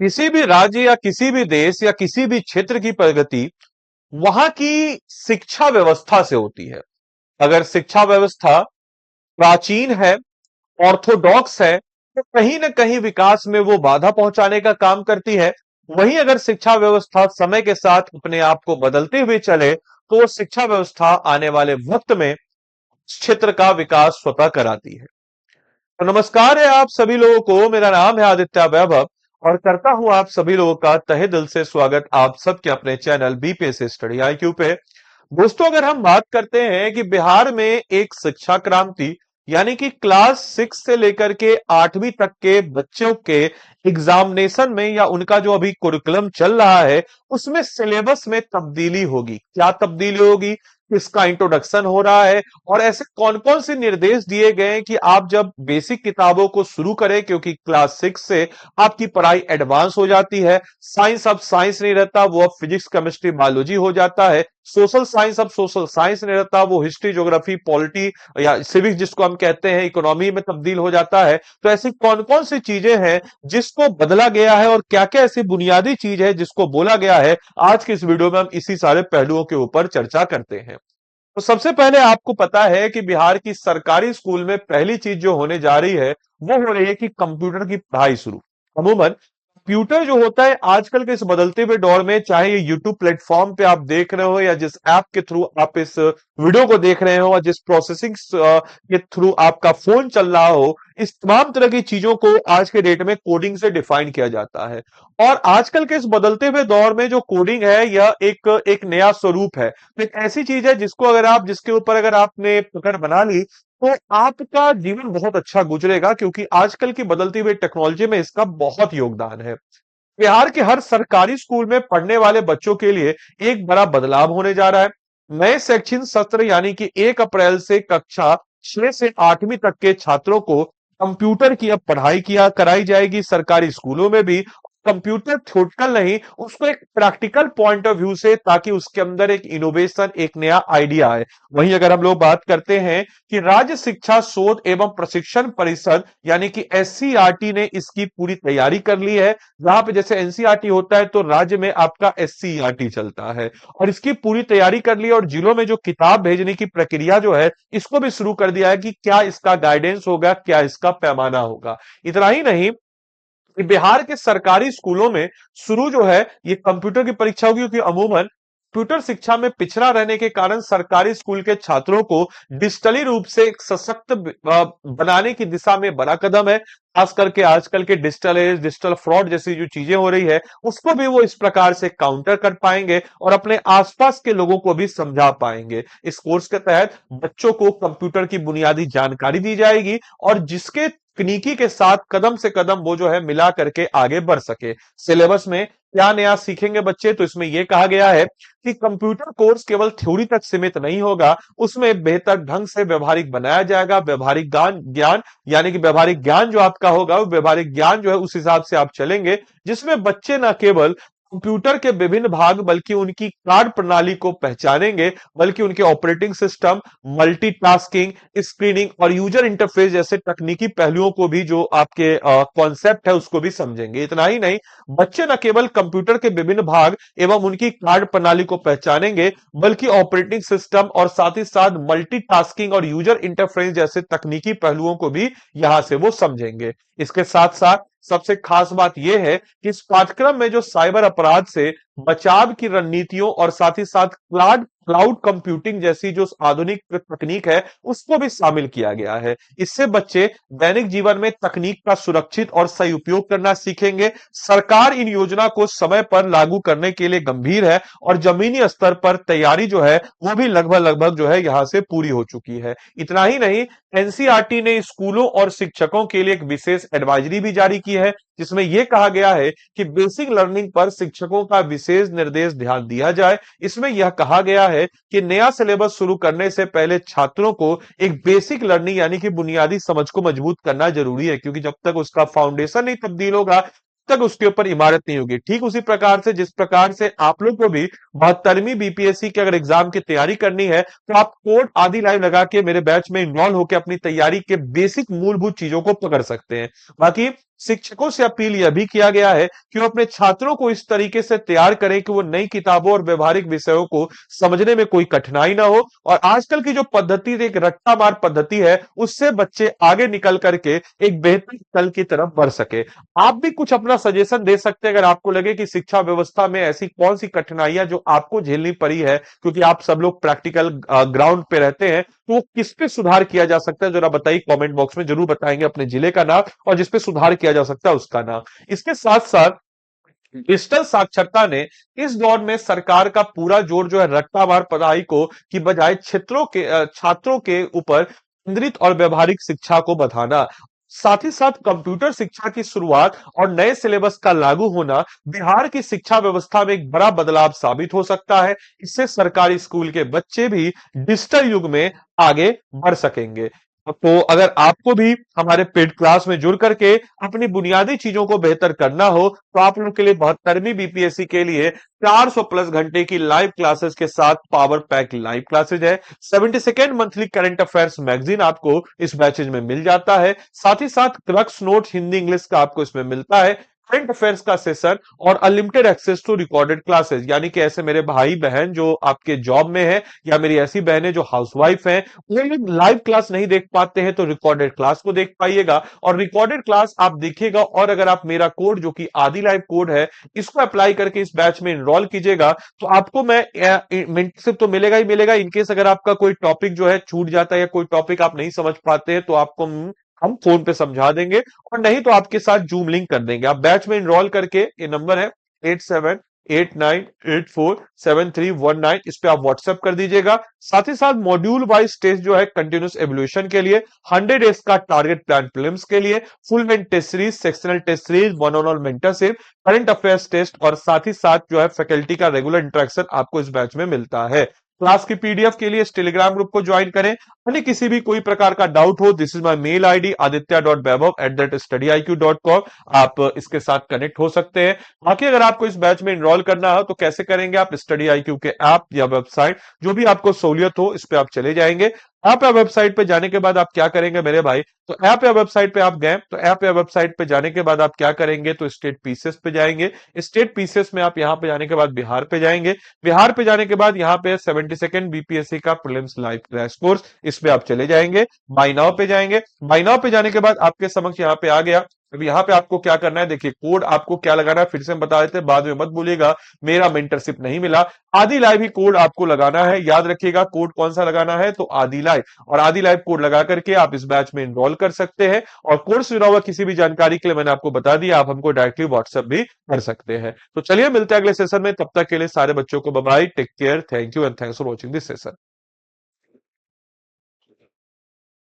किसी भी राज्य या किसी भी देश या किसी भी क्षेत्र की प्रगति वहां की शिक्षा व्यवस्था से होती है। अगर शिक्षा व्यवस्था प्राचीन है, ऑर्थोडॉक्स है, तो कहीं ना कहीं विकास में वो बाधा पहुंचाने का काम करती है। वहीं अगर शिक्षा व्यवस्था समय के साथ अपने आप को बदलते हुए चले तो वो शिक्षा व्यवस्था आने वाले वक्त में इस क्षेत्र का विकास स्वतः कराती है। तो नमस्कार है आप सभी लोगों को, मेरा नाम है आदित्य वैभव और करता हूं आप सभी लोगों का तहे दिल से स्वागत आप सबके अपने चैनल बीपीएससी स्टडी आईक्यू पे। दोस्तों, अगर हम बात करते हैं कि बिहार में एक शिक्षा क्रांति यानी कि क्लास 6 से लेकर के 8वीं तक के बच्चों के एग्जामिनेशन में या उनका जो अभी कुरिकुलम चल रहा है उसमें सिलेबस में तब्दीली होगी। क्या तब्दीली होगी, किसका इंट्रोडक्शन हो रहा है और ऐसे कौन कौन से निर्देश दिए गए हैं कि आप जब बेसिक किताबों को शुरू करें, क्योंकि क्लास 6 से आपकी पढ़ाई एडवांस हो जाती है। साइंस अब साइंस नहीं रहता, वो अब फिजिक्स केमिस्ट्री बायोलॉजी हो जाता है। सोशल साइंस अब सोशल साइंस नहीं रहता, वो हिस्ट्री ज्योग्राफी पॉलिटी या सिविक्स जिसको हम कहते हैं इकोनॉमी में तब्दील हो जाता है। तो ऐसी कौन कौन सी चीजें हैं जिसको बदला गया है और क्या क्या ऐसी बुनियादी चीज है जिसको बोला गया है, आज की इस वीडियो में हम इसी सारे पहलुओं के ऊपर चर्चा करते हैं। तो सबसे पहले आपको पता है कि बिहार की सरकारी स्कूल में पहली चीज जो होने जा रही है वो हो रही है कि कंप्यूटर की पढ़ाई शुरू। अमूमन कंप्यूटर जो होता है आजकल के इस बदलते हुए दौर में, चाहे ये यूट्यूब प्लेटफॉर्म पे आप देख रहे हो या जिस ऐप के थ्रू आप इस वीडियो को देख रहे हो और जिस प्रोसेसिंग के थ्रू आपका फोन चल रहा हो, इस तमाम तरह की चीजों को आज के डेट में कोडिंग से डिफाइन किया जाता है। और आजकल के इस बदलते हुए दौर में जो कोडिंग है यह एक नया स्वरूप है। तो एक ऐसी चीज है जिसको अगर आप जिसके ऊपर अगर आपने पकड़ बना ली तो आपका जीवन बहुत अच्छा गुजरेगा, क्योंकि आजकल की बदलती हुई टेक्नोलॉजी में इसका बहुत योगदान है। बिहार के हर सरकारी स्कूल में पढ़ने वाले बच्चों के लिए एक बड़ा बदलाव होने जा रहा है। नए शैक्षणिक सत्र यानी कि 1 अप्रैल से कक्षा 6 से 8वीं तक के छात्रों को कंप्यूटर की अब पढ़ाई किया कराई जाएगी सरकारी स्कूलों में भी। कंप्यूटर थ्योरेटिकल नहीं, उसको एक प्रैक्टिकल पॉइंट ऑफ व्यू से, ताकि उसके अंदर एक इनोवेशन, एक नया आइडिया आए। वहीं अगर हम लोग बात करते हैं कि राज्य शिक्षा शोध एवं प्रशिक्षण परिषद यानी कि एससीईआरटी ने इसकी पूरी तैयारी कर ली है। जहां पे जैसे एनसीईआरटी होता है तो राज्य में आपका एससीईआरटी चलता है, और इसकी पूरी तैयारी कर ली है। और जिलों में जो किताब भेजने की प्रक्रिया जो है इसको भी शुरू कर दिया है कि क्या इसका गाइडेंस होगा, क्या इसका पैमाना होगा। इतना ही नहीं, बिहार के सरकारी स्कूलों में शुरू जो है ये कंप्यूटर की परीक्षा होगी, क्योंकि अमूमन कंप्यूटर शिक्षा में पिछड़ा रहने के कारण सरकारी स्कूल के छात्रों को डिजिटली रूप से एक सशक्त बनाने की दिशा में बड़ा कदम है। खास करके आजकल के डिजिटल एज, डिजिटल फ्रॉड जैसी जो चीजें हो रही है उसको भी वो इस प्रकार से काउंटर कर पाएंगे और अपने आसपास के लोगों को भी समझा पाएंगे। इस कोर्स के तहत बच्चों को कंप्यूटर की बुनियादी जानकारी दी जाएगी और जिसके तकनीकी के साथ कदम से कदम वो जो है मिला करके आगे बढ़ सके। सिलेबस में क्या नया सीखेंगे बच्चे, तो इसमें यह कहा गया है कि कंप्यूटर कोर्स केवल थ्योरी तक सीमित नहीं होगा, उसमें बेहतर ढंग से व्यवहारिक बनाया जाएगा। व्यवहारिक ज्ञान ज्ञान यानी कि व्यवहारिक ज्ञान जो आपका होगा वो व्यवहारिक ज्ञान जो है उस हिसाब से आप चलेंगे, जिसमें बच्चे न केवल कंप्यूटर के विभिन्न भाग बल्कि उनकी कार्य प्रणाली को पहचानेंगे, बल्कि उनके ऑपरेटिंग सिस्टम, मल्टीटास्किंग, स्क्रीनिंग और यूजर इंटरफेस जैसे तकनीकी पहलुओं को भी, जो आपके कॉन्सेप्ट है उसको भी समझेंगे। इतना ही नहीं, बच्चे न केवल कंप्यूटर के विभिन्न भाग एवं उनकी कार्य प्रणाली को पहचानेंगे, बल्कि ऑपरेटिंग सिस्टम और साथ ही साथ मल्टीटास्किंग और यूजर इंटरफेस जैसे तकनीकी पहलुओं को भी यहां से वो समझेंगे। इसके साथ साथ सबसे खास बात यह है कि इस पाठ्यक्रम में जो साइबर अपराध से बचाव की रणनीतियों और साथ ही साथ क्लाउड क्लाउड कंप्यूटिंग जैसी जो आधुनिक तकनीक है उसको भी शामिल किया गया है। इससे बच्चे दैनिक जीवन में तकनीक का सुरक्षित और सही उपयोग करना सीखेंगे। सरकार इन योजना को समय पर लागू करने के लिए गंभीर है और जमीनी स्तर पर तैयारी जो है वो भी लगभग लगभग जो है यहां से पूरी हो चुकी है। इतना ही नहीं, एनसीईआरटी ने स्कूलों और शिक्षकों के लिए एक विशेष एडवाइजरी भी जारी की है, जिसमें यह कहा गया है कि बेसिक लर्निंग पर शिक्षकों का विशेष निर्देश ध्यान दिया जाए। इसमें यह कहा गया है कि नया सिलेबस शुरू करने से पहले छात्रों को एक बेसिक लर्निंग यानी कि बुनियादी समझ को मजबूत करना जरूरी है, क्योंकि जब तक उसका फाउंडेशन नहीं तब्दील होगा तक उसके ऊपर इमारत नहीं होगी। ठीक उसी प्रकार से जिस प्रकार से आप लोग को भी 72वीं बीपीएससी के अगर एग्जाम की तैयारी करनी है तो आप कोड आदि लाइव लगा के मेरे बैच में इन्वॉल्व होकर अपनी तैयारी के बेसिक मूलभूत चीजों को पकड़ सकते हैं। बाकी शिक्षकों से अपील यह भी किया गया है कि वो अपने छात्रों को इस तरीके से तैयार करें कि वो नई किताबों और व्यवहारिक विषयों को समझने में कोई कठिनाई ना हो, और आजकल की जो पद्धति एक रट्टा मार पद्धति है उससे बच्चे आगे निकल करके एक बेहतर कल की तरफ बढ़ सके। आप भी कुछ अपना सजेशन दे सकते हैं अगर आपको लगे कि शिक्षा व्यवस्था में ऐसी कौन सी कठिनाइयां जो आपको झेलनी पड़ी है, क्योंकि आप सब लोग प्रैक्टिकल ग्राउंड पे रहते हैं, तो किस पे सुधार किया जा सकता है जरा बताइए। कमेंट बॉक्स में जरूर बताएंगे अपने जिले का नाम और जिस पे सुधार किया जा सकता है उसका नाम। इसके साथ साथ डिजिटल साक्षरता ने इस दौर में सरकार का पूरा जोर जो है रट्टामार पढ़ाई को की बजाय क्षेत्रों के छात्रों के ऊपर केंद्रित और व्यवहारिक शिक्षा को बढ़ाना, साथ ही साथ कंप्यूटर शिक्षा की शुरुआत और नए सिलेबस का लागू होना बिहार की शिक्षा व्यवस्था में एक बड़ा बदलाव साबित हो सकता है। इससे सरकारी स्कूल के बच्चे भी डिजिटल युग में आगे बढ़ सकेंगे। तो अगर आपको भी हमारे पेड क्लास में जुड़ करके अपनी बुनियादी चीजों को बेहतर करना हो तो आप लोग के लिए 72वीं बीपीएससी के लिए 400 प्लस घंटे की लाइव क्लासेस के साथ पावर पैक लाइव क्लासेज है। 72nd monthly current affairs magazine आपको इस बैचेज में मिल जाता है। साथ ही साथ क्रक्स नोट हिंदी इंग्लिश का आपको इसमें मिलता है। करंट अफेयर्स का सेशन और unlimited access to recorded classes, यानी कि ऐसे मेरे भाई बहन जो आपके जॉब में है या मेरी ऐसी बहनें जो हाउसवाइफ हैं, वो लोग लाइव क्लास नहीं देख पाते हैं तो रिकॉर्डेड क्लास को देख पाइएगा। और रिकॉर्डेड क्लास आप देखिएगा, और अगर आप मेरा कोड जो कि आदि लाइव कोड है इसको अप्लाई करके इस बैच में इनरोल कीजिएगा तो आपको मैं मेंटरशिप तो मिलेगा ही मिलेगा। इनकेस अगर आपका कोई टॉपिक जो है छूट जाता है या कोई टॉपिक आप नहीं समझ पाते हैं तो आपको हम फोन पे समझा देंगे, और नहीं तो आपके साथ जूम लिंक कर देंगे। आप बैच में इनरोल करके, ये नंबर है 8789847319, इस पे आप व्हाट्सएप कर दीजिएगा। साथ ही साथ मॉड्यूल वाइज टेस्ट जो है कंटिन्यूस एवोल्यूशन के लिए, 100 डेज का टारगेट प्लान प्रीलिम्स के लिए, full main test series, sectional test series, one on one mentorship, current affairs test, और साथ ही साथ जो है फैकल्टी का रेगुलर इंटरेक्शन आपको इस बैच में मिलता है। क्लास की पीडीएफ के लिए इस टेलीग्राम ग्रुप को ज्वाइन करें। अन्य किसी भी कोई प्रकार का डाउट हो, this is my mail ID aditya.vaibhav@studyIQ.com, आप इसके साथ कनेक्ट हो सकते हैं। बाकी अगर आपको इस बैच में एनरोल करना हो तो कैसे करेंगे, आप स्टडी IQ के ऐप या वेबसाइट जो भी आपको सहूलियत हो इस पे आप चले जाएंगे। ऐप या वेबसाइट पे जाने के बाद आप क्या करेंगे मेरे भाई, तो ऐप या वेबसाइट पे आप गए तो ऐप या वेबसाइट पे जाने के बाद आप क्या करेंगे, तो स्टेट पीसेस पे जाएंगे। स्टेट पीसेस में आप यहां पे जाने के बाद बिहार पे जाएंगे। बिहार पे जाने के बाद यहां पे 72nd बीपीएससी का प्रीलिम्स लाइव क्रैश कोर्स, इस पे आप चले जाएंगे। बाय नाउ पे जाएंगे। बाय नाउ पे जाने के बाद आपके समक्ष यहां पे आ गया। अब यहां पे आपको क्या करना है, देखिए कोड आपको क्या लगाना है फिर से हम बता देते हैं, बाद में मत भूलिएगा मेरा मेंटरशिप नहीं मिला। आदि लाइव ही कोड आपको लगाना है, याद रखिएगा कोड कौन सा लगाना है, तो आदि लाइव, और आदि लाइव कोड लगा करके आप इस बैच में एनरोल कर सकते हैं। और कोर्स जुड़ा हुआ किसी भी जानकारी के लिए मैंने आपको बता दिया, आप हमको डायरेक्टली व्हाट्सएप भी कर सकते हैं। तो चलिए मिलते हैं अगले सेशन में, तब तक के लिए सारे बच्चों को bye bye, take care, thank you and thanks for watching this session.